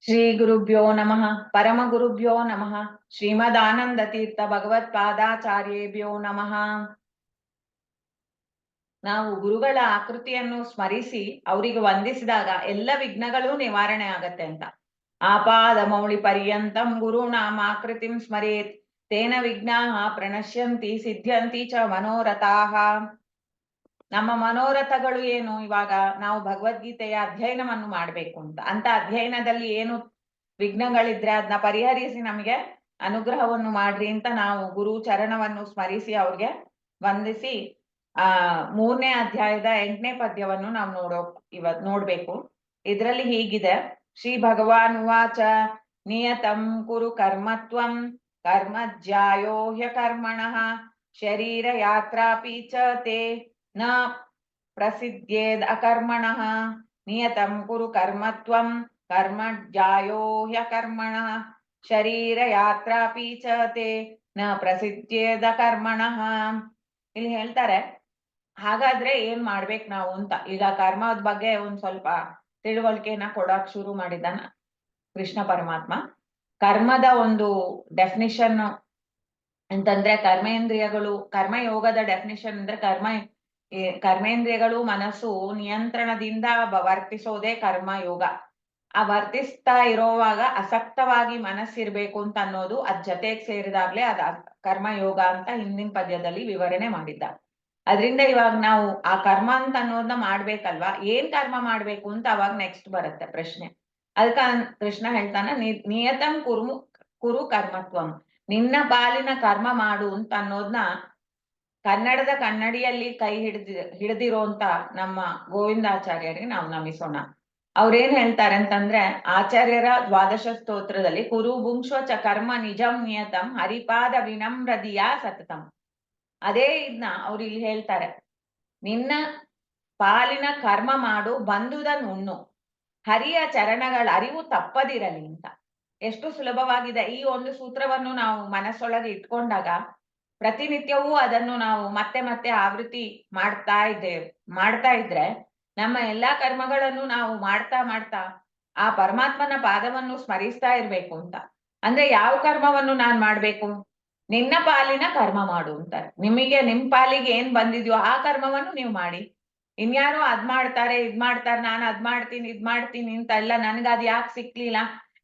ಶ್ರೀ ಗುರುಭ್ಯೋ ನಮಃ ಪರಮ ಗುರುಭ್ಯೋ ನಮಃ ಶ್ರೀಮದಾನಂದ ತೀರ್ಥ ಭಗವತ್ಪಾದಾಚಾರ್ಯೇಭ್ಯೋ ನಮಃ. ನಾವು ಗುರುಗಳ ಆಕೃತಿಯನ್ನು ಸ್ಮರಿಸಿ ಅವರಿಗೆ ವಂದಿಸಿದಾಗ ಎಲ್ಲ ವಿಘ್ನಗಳು ನಿವಾರಣೆ ಆಗತ್ತೆ ಅಂತ. ಆಪಾದ ಮೌಳಿ ಪರ್ಯಂತಂ ಗುರುಣಾಂ ಆಕೃತಿಂ ಸ್ಮರೇತ್ ತೇನ ವಿಘ್ನಾಃ ಪ್ರಣಶ್ಯಂತಿ ಸಿದ್ಧ್ಯಂತಿ ಚ ಮನೋರಥಾಃ. ನಮ್ಮ ಮನೋರಥಗಳು ಏನು? ಇವಾಗ ನಾವು ಭಗವದ್ಗೀತೆಯ ಅಧ್ಯಯನವನ್ನು ಮಾಡಬೇಕು ಅಂತ ಅಧ್ಯಯನದಲ್ಲಿ ಏನು ವಿಘ್ನಗಳಿದ್ರೆ ಅದನ್ನ ಪರಿಹರಿಸಿ ನಮಗೆ ಅನುಗ್ರಹವನ್ನು ಮಾಡ್ರಿ ಅಂತ ನಾವು ಗುರು ಚರಣವನ್ನು ಸ್ಮರಿಸಿ ಅವ್ರಿಗೆ ವಂದಿಸಿ 3ನೇ ಅಧ್ಯಾಯದ 8ನೇ ಪದ್ಯವನ್ನು ನಾವು ನೋಡ್ಬೇಕು. ಇದರಲ್ಲಿ ಹೀಗಿದೆ: ಶ್ರೀ ಭಗವಾನ್ ಉವಾಚ ನಿಯತಂ ಕುರು ಕರ್ಮತ್ವಂ ಕರ್ಮಜ್ಯಾಯೋ ಹ್ಯಕರ್ಮಣಃ ಶರೀರ ಯಾತ್ರಾಪಿ ಚ ತೇ ನ ಪ್ರಸಿದ್ಧೇದ್ ಅಕರ್ಮಣಃ. ನಿಯತಂ ಕುರು ಕರ್ಮತ್ವಂ ಕರ್ಮಜ್ಯಾಯೋ ಹ್ಯಕರ್ಮಣಃ ಶರೀರ ಯಾತ್ರಾಪಿ ಚ ತೇ ನ ಪ್ರಸಿದ್ಧೇದ್ ಅಕರ್ಮಣಃ. ಇಲ್ಲಿ ಹೇಳ್ತಾರೆ, ಹಾಗಾದ್ರೆ ಏನ್ ಮಾಡ್ಬೇಕು ನಾವು ಅಂತ. ಈಗ ಕರ್ಮದ ಬಗ್ಗೆ ಒಂದ್ ಸ್ವಲ್ಪ ತಿಳುವಳಿಕೆನ ಕೊಡಕ್ ಶುರು ಮಾಡಿದ್ದಾನ ಕೃಷ್ಣ ಪರಮಾತ್ಮ. ಕರ್ಮದ ಒಂದು ಡೆಫಿನಿಷನ್ ಅಂತಂದ್ರೆ ಕರ್ಮೇಂದ್ರಿಯಗಳು, ಕರ್ಮಯೋಗದ ಡೆಫಿನಿಷನ್ ಅಂದ್ರೆ ಕರ್ಮೇಂದ್ರಿಯಗಳು ಮನಸ್ಸು ನಿಯಂತ್ರಣದಿಂದ ವರ್ತಿಸೋದೇ ಕರ್ಮಯೋಗ. ಆ ವರ್ತಿಸ್ತಾ ಇರೋವಾಗ ಅಸಕ್ತವಾಗಿ ಮನಸ್ಸಿರ್ಬೇಕು ಅಂತ ಅನ್ನೋದು ಅದ್ ಜೊತೆಗೆ ಸೇರಿದಾಗ್ಲೇ ಅದ ಕರ್ಮಯೋಗ ಅಂತ ಹಿಂದಿನ ಪದ್ಯದಲ್ಲಿ ವಿವರಣೆ ಮಾಡಿದ್ದ. ಅದರಿಂದ ಇವಾಗ ನಾವು ಆ ಕರ್ಮ ಅಂತ ಅನ್ನೋದನ್ನ ಮಾಡ್ಬೇಕಲ್ವಾ, ಏನ್ ಕರ್ಮ ಮಾಡ್ಬೇಕು ಅಂತ ಅವಾಗ ನೆಕ್ಸ್ಟ್ ಬರುತ್ತೆ ಪ್ರಶ್ನೆ. ಅದಕ್ಕ ಕೃಷ್ಣ ಹೇಳ್ತಾನ, ನಿಯತಂ ಕುರು ಕರ್ಮತ್ವಂ, ನಿನ್ನ ಪಾಲಿನ ಕರ್ಮ ಮಾಡು ಅಂತ ಅನ್ನೋದನ್ನ ಕನ್ನಡದ ಕನ್ನಡಿಯಲ್ಲಿ ಕೈ ಹಿಡಿದಿರೋಂತ ನಮ್ಮ ಗೋವಿಂದಾಚಾರ್ಯರಿಗೆ ನಾವು ನಮಿಸೋಣ. ಅವ್ರೇನ್ ಹೇಳ್ತಾರೆ ಅಂತಂದ್ರೆ, ಆಚಾರ್ಯರ ದ್ವಾದಶ ಸ್ತೋತ್ರದಲ್ಲಿ ಕುರು ಭುಂಕ್ಷೋ ಚ ಕರ್ಮ ನಿಜಂ ನಿಯತಂ ಹರಿಪಾದ ವಿನಮ್ರದಿಯ ಸತತಂ. ಅದೇ ಇದನ್ನ ಅವ್ರು ಇಲ್ಲಿ ಹೇಳ್ತಾರೆ, ನಿನ್ನ ಪಾಲಿನ ಕರ್ಮ ಮಾಡು, ಬಂದುದನ್ನು ಉಣ್ಣು, ಹರಿಯ ಚರಣಗಳ ಅರಿವು ತಪ್ಪದಿರಲಿ ಅಂತ. ಎಷ್ಟು ಸುಲಭವಾಗಿದೆ. ಈ ಒಂದು ಸೂತ್ರವನ್ನು ನಾವು ಮನಸ್ಸೊಳಗೆ ಇಟ್ಕೊಂಡಾಗ ಪ್ರತಿನಿತ್ಯವೂ ಅದನ್ನು ನಾವು ಮತ್ತೆ ಮತ್ತೆ ಆವೃತ್ತಿ ಮಾಡ್ತಾ ಇದ್ರೆ ನಮ್ಮ ಎಲ್ಲಾ ಕರ್ಮಗಳನ್ನು ನಾವು ಮಾಡ್ತಾ ಆ ಪರಮಾತ್ಮನ ಪಾದವನ್ನು ಸ್ಮರಿಸ್ತಾ ಇರ್ಬೇಕು ಅಂತ. ಅಂದ್ರೆ ಯಾವ ಕರ್ಮವನ್ನು ನಾನ್ ಮಾಡ್ಬೇಕು? ನಿನ್ನ ಪಾಲಿನ ಕರ್ಮ ಮಾಡು ಅಂತಾರೆ. ನಿಮ್ ಪಾಲಿಗೆ ಏನ್ ಬಂದಿದ್ಯೋ ಆ ಕರ್ಮವನ್ನು ನೀವು ಮಾಡಿ. ಇನ್ಯಾರೋ ಇದ್ ಮಾಡ್ತಾರೆ ನಾನು ಅದ್ ಮಾಡ್ತೀನಿ ಇದ್ ಮಾಡ್ತೀನಿ ಅಂತ ಎಲ್ಲ, ನನ್ಗ ಅದ್ ಯಾಕೆ ಸಿಕ್ಲಿಲ್ಲ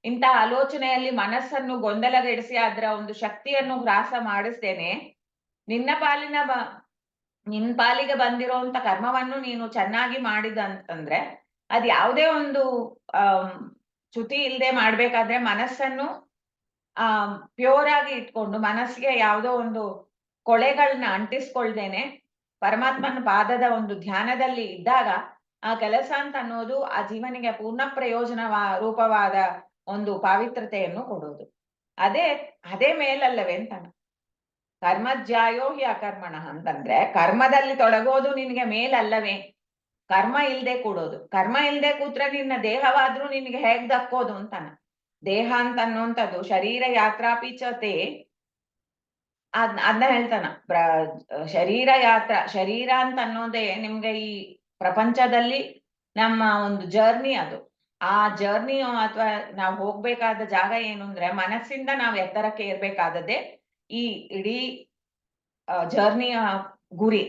ಇಂಥ ಆಲೋಚನೆಯಲ್ಲಿ ಮನಸ್ಸನ್ನು ಗೊಂದಲಗೆಡಿಸಿ ಅದರ ಒಂದು ಶಕ್ತಿಯನ್ನು ಹ್ರಾಸ ಮಾಡಿಸ್ತೇನೆ. ನಿನ್ನ ಪಾಲಿಗೆ ಬಂದಿರೋಂತ ಕರ್ಮವನ್ನು ನೀನು ಚೆನ್ನಾಗಿ ಮಾಡಿದಂತಂದ್ರೆ ಅದ್ ಯಾವುದೇ ಒಂದು ಚ್ಯುತಿ ಇಲ್ಲದೆ ಮಾಡ್ಬೇಕಾದ್ರೆ ಮನಸ್ಸನ್ನು ಪ್ಯೂರ್ ಆಗಿ ಇಟ್ಕೊಂಡು, ಮನಸ್ಸಿಗೆ ಯಾವುದೋ ಒಂದು ಕೊಳೆಗಳನ್ನ ಅಂಟಿಸ್ಕೊಳ್ದೇನೆ ಪರಮಾತ್ಮನ ಪಾದದ ಒಂದು ಧ್ಯಾನದಲ್ಲಿ ಇದ್ದಾಗ ಆ ಕೆಲಸ ಅಂತ ಅನ್ನೋದು ಆ ಜೀವನಿಗೆ ಪೂರ್ಣ ಪ್ರಯೋಜನ ರೂಪವಾದ ಒಂದು ಪಾವಿತ್ರತೆಯನ್ನು ಕೊಡೋದು. ಅದೇ ಮೇಲಲ್ಲವೇ ಅಂತ. ಕರ್ಮಜ್ಯಾಯೋ ಹಿ ಅಕರ್ಮಣಃ ಅಂತಂದ್ರೆ ಕರ್ಮದಲ್ಲಿ ತೊಡಗೋದು ನಿನ್ಗೆ ಮೇಲಲ್ಲವೇ? ಕರ್ಮ ಇಲ್ದೆ ಕೂಡೋದು, ಕರ್ಮ ಇಲ್ದೆ ಕೂತ್ರೆ ನಿನ್ನ ದೇಹವಾದ್ರೂ ನಿನ್ಗೆ ಹೇಗ್ ದಕ್ಕೋದು ಅಂತಾನ. ದೇಹ ಅಂತ ಅನ್ನೋಂಥದ್ದು ಶರೀರ ಯಾತ್ರಾಪಿಚತೆ ಅದನ್ನ ಹೇಳ್ತಾನ. ಶರೀರ ಅಂತ ಅನ್ನೋದೇ ನಿಮ್ಗೆ ಈ ಪ್ರಪಂಚದಲ್ಲಿ ನಮ್ಮ ಒಂದು ಜರ್ನಿ. ಅದು ಆ ಜರ್ನಿ ಅಥವಾ ನಾವು ಹೋಗ್ಬೇಕಾದ ಜಾಗ ಏನು ಅಂದ್ರೆ ಮನಸ್ಸಿಂದ ನಾವು ಎತ್ತರಕ್ಕೆ ಇರ್ಬೇಕಾದದ್ದೇ ಈ ಇಡೀ ಜರ್ನಿಯ ಗುರಿ.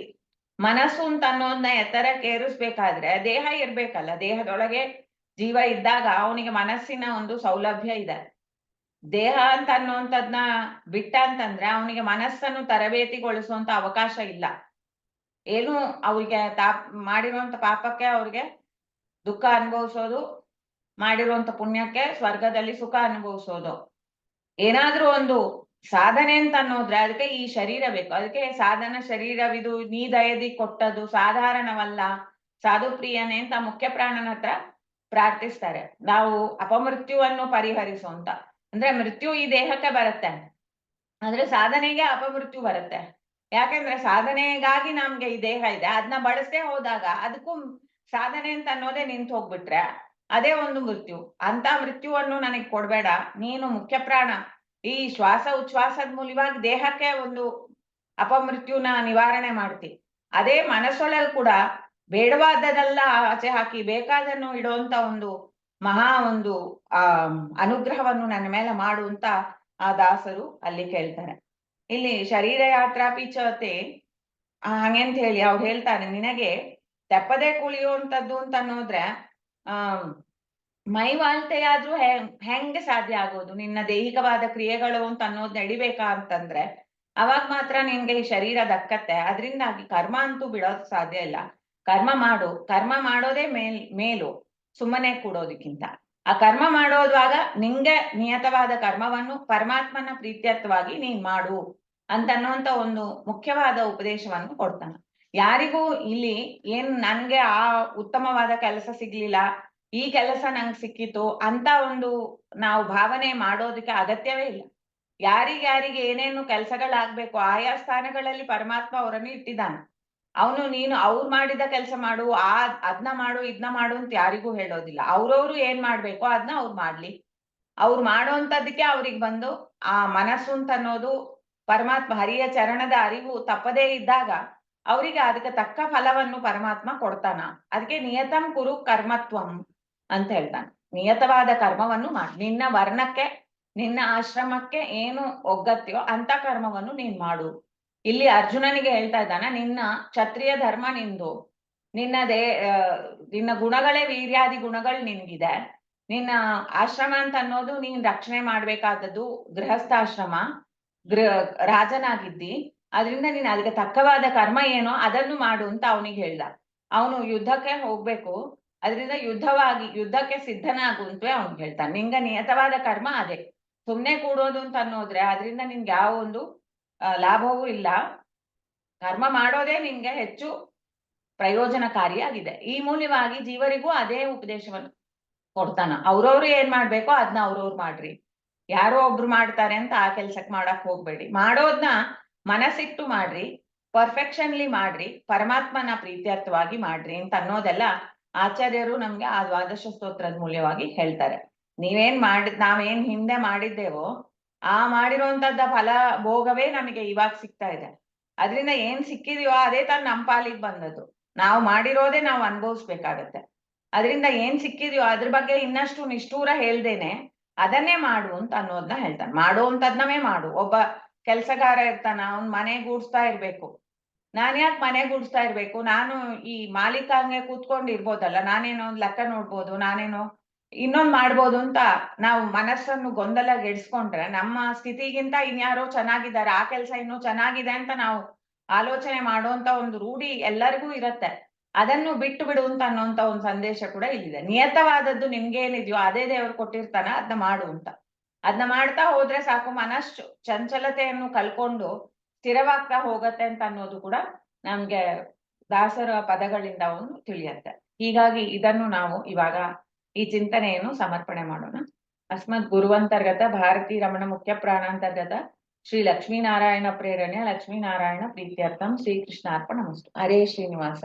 ಮನಸ್ಸು ಅಂತ ಅನ್ನೋದನ್ನ ಎತ್ತರಕ್ಕೆ ಏರಿಸ್ಬೇಕಾದ್ರೆ ದೇಹ ಇರ್ಬೇಕಲ್ಲ. ದೇಹದೊಳಗೆ ಜೀವ ಇದ್ದಾಗ ಅವನಿಗೆ ಮನಸ್ಸಿನ ಒಂದು ಸೌಲಭ್ಯ ಇದೆ. ದೇಹ ಅಂತ ಅನ್ನುವಂಥದ್ನ ಬಿಟ್ಟ ಅಂತಂದ್ರೆ ಅವನಿಗೆ ಮನಸ್ಸನ್ನು ತರಬೇತಿಗೊಳಿಸುವಂತ ಅವಕಾಶ ಇಲ್ಲ. ಏನು ಅವ್ರಿಗೆ ಮಾಡಿರುವಂತ ಪಾಪಕ್ಕೆ ಅವ್ರಿಗೆ ದುಃಖ ಅನುಭವಿಸೋದು, ಮಾಡಿರುವಂತ ಪುಣ್ಯಕ್ಕೆ ಸ್ವರ್ಗದಲ್ಲಿ ಸುಖ ಅನುಭವಿಸೋದು. ಏನಾದ್ರೂ ಒಂದು ಸಾಧನೆ ಅಂತ ಅನ್ನೋದ್ರೆ ಅದಕ್ಕೆ ಈ ಶರೀರ ಬೇಕು. ಅದಕ್ಕೆ ಸಾಧನ ಶರೀರವಿದು ನೀ ದಯದಿ ಕೊಟ್ಟದ್ದು ಸಾಧಾರಣವಲ್ಲ ಸಾಧು ಪ್ರಿಯನೇ ಅಂತ ಮುಖ್ಯ ಪ್ರಾಣನ ಹತ್ರ ಪ್ರಾರ್ಥಿಸ್ತಾರೆ. ನಾವು ಅಪಮೃತ್ಯುವನ್ನು ಪರಿಹರಿಸುವಂತ, ಅಂದ್ರೆ ಮೃತ್ಯು ಈ ದೇಹಕ್ಕೆ ಬರುತ್ತೆ, ಆದ್ರೆ ಸಾಧನೆಗೆ ಅಪಮೃತ್ಯು ಬರುತ್ತೆ. ಯಾಕೆಂದ್ರೆ ಸಾಧನೆಗಾಗಿ ನಮ್ಗೆ ಈ ದೇಹ ಇದೆ, ಅದನ್ನ ಬಳಸದೆ ಹೋದಾಗ ಅದಕ್ಕೂ ಸಾಧನೆ ಅಂತ ಅನ್ನೋದೇ ನಿಂತು ಹೋಗ್ಬಿಟ್ರೆ ಅದೇ ಒಂದು ಮೃತ್ಯು. ಅಂತ ಮೃತ್ಯುವನ್ನು ನನಗೆ ಕೊಡ್ಬೇಡ ನೀನು ಮುಖ್ಯ ಪ್ರಾಣ. ಈ ಶ್ವಾಸ ಉಚ್ಛ್ವಾಸದ ಮೂಲವಾಗಿ ದೇಹಕ್ಕೆ ಒಂದು ಅಪಮೃತ್ಯುನ ನಿವಾರಣೆ ಮಾಡ್ತಿ. ಅದೇ ಮನಸ್ಸೊಳಗೆ ಕೂಡ ಬೇಡವಾದದೆಲ್ಲ ಆಚೆ ಹಾಕಿ ಬೇಕಾದನ್ನು ಇಡುವಂತ ಒಂದು ಮಹಾ ಒಂದು ಆ ಅನುಗ್ರಹವನ್ನು ನನ್ನ ಮೇಲೆ ಮಾಡು ಅಂತ ಆ ದಾಸರು ಅಲ್ಲಿ ಕೇಳ್ತಾರೆ. ಇಲ್ಲಿ ಶರೀರ ಯಾತ್ರಾ ಪಿಚತೆ ಹಂಗೆಂತ ಹೇಳಿ ಅವ್ರು ಹೇಳ್ತಾರೆ, ನಿನಗೆ ತೆಪ್ಪದೆ ಕುಳಿಯುವಂಥದ್ದು ಅಂತ ಅನ್ನೋದ್ರೆ ಆ ಮೈವಾಳ್ತೆಯಾದ್ರೂ ಹೆಂಗೆ ಸಾಧ್ಯ ಆಗೋದು? ನಿನ್ನ ದೈಹಿಕವಾದ ಕ್ರಿಯೆಗಳು ಅಂತ ಅನ್ನೋದು ನಡಿಬೇಕಾ ಅಂತಂದ್ರೆ ಅವಾಗ ಮಾತ್ರ ನಿನ್ಗೆ ಈ ಶರೀರ ದಕ್ಕತ್ತೆ. ಅದರಿಂದಾಗಿ ಕರ್ಮ ಅಂತೂ ಬಿಡೋದು ಸಾಧ್ಯ ಇಲ್ಲ. ಕರ್ಮ ಮಾಡು, ಕರ್ಮ ಮಾಡೋದೇ ಮೇಲು ಸುಮ್ಮನೆ ಕೂಡೋದಕ್ಕಿಂತ. ಆ ಕರ್ಮ ಮಾಡೋದ್ವಾಗ ನಿಂಗೆ ನಿಯತವಾದ ಕರ್ಮವನ್ನು ಪರಮಾತ್ಮನ ಪ್ರೀತ್ಯರ್ಥವಾಗಿ ನೀನ್ ಮಾಡು ಅಂತನ್ನುವಂತ ಒಂದು ಮುಖ್ಯವಾದ ಉಪದೇಶವನ್ನು ಕೊಡ್ತಾನೆ. ಯಾರಿಗೂ ಇಲ್ಲಿ ಏನ್ ನನ್ಗೆ ಆ ಉತ್ತಮವಾದ ಕೆಲಸ ಸಿಗ್ಲಿಲ್ಲ, ಈ ಕೆಲಸ ನಂಗೆ ಸಿಕ್ಕಿತು ಅಂತ ಒಂದು ನಾವು ಭಾವನೆ ಮಾಡೋದಕ್ಕೆ ಅಗತ್ಯವೇ ಇಲ್ಲ. ಯಾರಿಗ್ಯಾರಿಗೆ ಏನೇನು ಕೆಲಸಗಳಾಗ್ಬೇಕು ಆಯಾ ಸ್ಥಾನಗಳಲ್ಲಿ ಪರಮಾತ್ಮ ಅವರನ್ನು ಇಟ್ಟಿದ್ದಾನೆ. ಅವನು ನೀನು ಅವ್ರು ಮಾಡಿದ ಕೆಲಸ ಮಾಡು, ಅದ್ನ ಮಾಡು ಇದ್ನ ಮಾಡು ಅಂತ ಯಾರಿಗೂ ಹೇಳೋದಿಲ್ಲ. ಅವ್ರವ್ರು ಏನ್ ಮಾಡ್ಬೇಕೋ ಅದನ್ನ ಅವ್ರು ಮಾಡ್ಲಿ. ಅವ್ರು ಮಾಡೋಂಥದ್ದಕ್ಕೆ ಅವ್ರಿಗೆ ಬಂದು ಆ ಮನಸ್ಸು ಅಂತ ಅನ್ನೋದು ಪರಮಾತ್ಮ ಹರಿಯ ಚರಣದ ಅರಿವು ತಪ್ಪದೇ ಇದ್ದಾಗ ಅವರಿಗೆ ಅದಕ್ಕೆ ತಕ್ಕ ಫಲವನ್ನು ಪರಮಾತ್ಮ ಕೊಡ್ತಾನ. ಅದಕ್ಕೆ ನಿಯತಂ ಕುರು ಕರ್ಮತ್ವಂ ಅಂತ ಹೇಳ್ತಾನೆ. ನಿಯತವಾದ ಕರ್ಮವನ್ನು ಮಾಡಿ, ನಿನ್ನ ವರ್ಣಕ್ಕೆ ನಿನ್ನ ಆಶ್ರಮಕ್ಕೆ ಏನು ಒಗ್ಗತ್ಯೋ ಅಂತ ಕರ್ಮವನ್ನು ನೀನ್ ಮಾಡು. ಇಲ್ಲಿ ಅರ್ಜುನನಿಗೆ ಹೇಳ್ತಾ ಇದ್ದಾನ, ನಿನ್ನ ಕ್ಷತ್ರಿಯ ಧರ್ಮ ನಿಂದು, ನಿನ್ನ ಗುಣಗಳೇ ವೀರ್ಯಾದಿ ಗುಣಗಳು ನಿನ್ಗಿದೆ. ನಿನ್ನ ಆಶ್ರಮ ಅಂತ ಅನ್ನೋದು ನೀನ್ ರಕ್ಷಣೆ ಮಾಡ್ಬೇಕಾದದ್ದು ಗೃಹಸ್ಥಾಶ್ರಮ, ರಾಜನಾಗಿದ್ದಿ. ಅದರಿಂದ ನೀನ್ ಅದಕ್ಕೆ ತಕ್ಕವಾದ ಕರ್ಮ ಏನೋ ಅದನ್ನು ಮಾಡು ಅಂತ ಅವನಿಗೆ ಹೇಳ್ದ. ಅವನು ಯುದ್ಧಕ್ಕೆ ಹೋಗ್ಬೇಕು, ಅದರಿಂದ ಯುದ್ಧಕ್ಕೆ ಸಿದ್ಧನಾಗು ಅಂತವೇ ಅವ್ನಿಗೆ ಹೇಳ್ತಾನೆ. ನಿಂಗ ನಿಯತವಾದ ಕರ್ಮ ಅದೇ. ಸುಮ್ನೆ ಕೂಡೋದು ಅಂತ ಅನ್ನೋದ್ರೆ ಅದರಿಂದ ನಿನ್ಗೆ ಯಾವ ಒಂದು ಲಾಭವೂ ಇಲ್ಲ. ಕರ್ಮ ಮಾಡೋದೇ ನಿನ್ಗೆ ಹೆಚ್ಚು ಪ್ರಯೋಜನಕಾರಿಯಾಗಿದೆ. ಈ ಮೂಲವಾಗಿ ಜೀವರಿಗೂ ಅದೇ ಉಪದೇಶವನ್ನು ಕೊಡ್ತಾನ. ಅವ್ರವ್ರು ಏನ್ ಮಾಡ್ಬೇಕೋ ಅದನ್ನ ಅವ್ರವ್ರು ಮಾಡ್ರಿ, ಯಾರೋ ಒಬ್ರು ಮಾಡ್ತಾರೆ ಅಂತ ಆ ಕೆಲ್ಸಕ್ಕೆ ಮಾಡಕ್ ಹೋಗ್ಬೇಡಿ. ಮಾಡೋದ್ನ ಮನಸ್ಸಿಟ್ಟು ಮಾಡ್ರಿ, ಪರ್ಫೆಕ್ಷನ್ಲಿ ಮಾಡ್ರಿ, ಪರಮಾತ್ಮನ ಪ್ರೀತ್ಯರ್ಥವಾಗಿ ಮಾಡ್ರಿ ಅಂತ ಅನ್ನೋದೆಲ್ಲ ಆಚಾರ್ಯರು ನಮ್ಗೆ ಆ ದ್ವಾದಶ ಸ್ತೋತ್ರದ ಮೂಲವಾಗಿ ಹೇಳ್ತಾರೆ. ನಾವೇನ್ ಹಿಂದೆ ಮಾಡಿದ್ದೇವೋ ಆ ಮಾಡಿರುವಂತದ್ದ ಫಲ ಭೋಗವೇ ನಮಗೆ ಇವಾಗ ಸಿಗ್ತಾ ಇದೆ. ಅದರಿಂದ ಏನ್ ಸಿಕ್ಕಿದೆಯೋ ಅದೇ ತರ ನಮ್ಮ ಪಾಲಿಗೆ ಬಂದದ್ದು. ನಾವು ಮಾಡಿರೋದೇ ನಾವು ಅನುಭವಿಸ್ಬೇಕಾಗತ್ತೆ. ಅದರಿಂದ ಏನ್ ಸಿಕ್ಕಿದೆಯೋ ಅದ್ರ ಬಗ್ಗೆ ಇನ್ನಷ್ಟು ನಿಷ್ಠೂರ ಹೇಳ್ದೇನೆ ಅದನ್ನೇ ಮಾಡು ಅಂತ ಅನ್ನೋದನ್ನ ಹೇಳ್ತಾನೆ. ಮಾಡುವಂತದ್ನವೇ ಮಾಡು. ಒಬ್ಬ ಕೆಲ್ಸಗಾರ ಇರ್ತಾನ, ಅವ್ನ್ ಮನೆ ಗೂಡ್ಸ್ತಾ ಇರ್ಬೇಕು. ನಾನ್ ಯಾಕೆ ಮನೆ ಗೂಡ್ಸ್ತಾ ಇರ್ಬೇಕು? ನಾನು ಈ ಮಾಲೀಕ ಹಂಗೆ ಕೂತ್ಕೊಂಡು ಇರ್ಬೋದಲ್ಲ, ನಾನೇನೋ ಒಂದ್ ಲೆಕ್ಕ ನೋಡ್ಬೋದು, ನಾನೇನೋ ಇನ್ನೊಂದ್ ಮಾಡ್ಬೋದು ಅಂತ ನಾವು ಮನಸ್ಸನ್ನು ಗೊಂದಲಗೆಡ್ಸ್ಕೊಂಡ್ರೆ ನಮ್ಮ ಸ್ಥಿತಿಗಿಂತ ಇನ್ಯಾರೋ ಚೆನ್ನಾಗಿದ್ದಾರೆ, ಆ ಕೆಲ್ಸ ಇನ್ನೂ ಚೆನ್ನಾಗಿದೆ ಅಂತ ನಾವು ಆಲೋಚನೆ ಮಾಡುವಂತ ಒಂದು ರೂಢಿ ಎಲ್ಲರಿಗೂ ಇರತ್ತೆ. ಅದನ್ನು ಬಿಟ್ಟು ಬಿಡು ಅಂತ ಅನ್ನೋಂತ ಒಂದು ಸಂದೇಶ ಕೂಡ ಇಲ್ಲಿದೆ. ನಿಯತವಾದದ್ದು ನಿನ್ಗೇನಿದೆಯೋ ಅದೇ ದೇವ್ರು ಕೊಟ್ಟಿರ್ತಾನ, ಅದನ್ನ ಮಾಡು ಅಂತ. ಅದನ್ನ ಮಾಡ್ತಾ ಹೋದ್ರೆ ಸಾಕು, ಮನಸ್ಸು ಚಂಚಲತೆಯನ್ನು ಕಲ್ಕೊಂಡು ಸ್ಥಿರವಾಗ್ತಾ ಹೋಗತ್ತೆ ಅಂತ ಅನ್ನೋದು ಕೂಡ ನಮ್ಗೆ ದಾಸರ ಪದಗಳಿಂದ ಒಂದು ತಿಳಿಯತ್ತೆ. ಹೀಗಾಗಿ ಇದನ್ನು ನಾವು ಇವಾಗ ಈ ಚಿಂತನೆಯನ್ನು ಸಮರ್ಪಣೆ ಮಾಡೋಣ. ಅಸ್ಮದ್ ಗುರುವಂತರ್ಗತ ಭಾರತೀ ರಮಣ ಮುಖ್ಯ ಪ್ರಾಣಾಂತರ್ಗತ ಶ್ರೀ ಲಕ್ಷ್ಮೀನಾರಾಯಣ ಪ್ರೇರಣೆ ಲಕ್ಷ್ಮೀನಾರಾಯಣ ಪ್ರೀತ್ಯರ್ಥಂ ಶ್ರೀಕೃಷ್ಣಾರ್ಪಣಮಸ್ತು. ಹರೇ ಶ್ರೀನಿವಾಸ.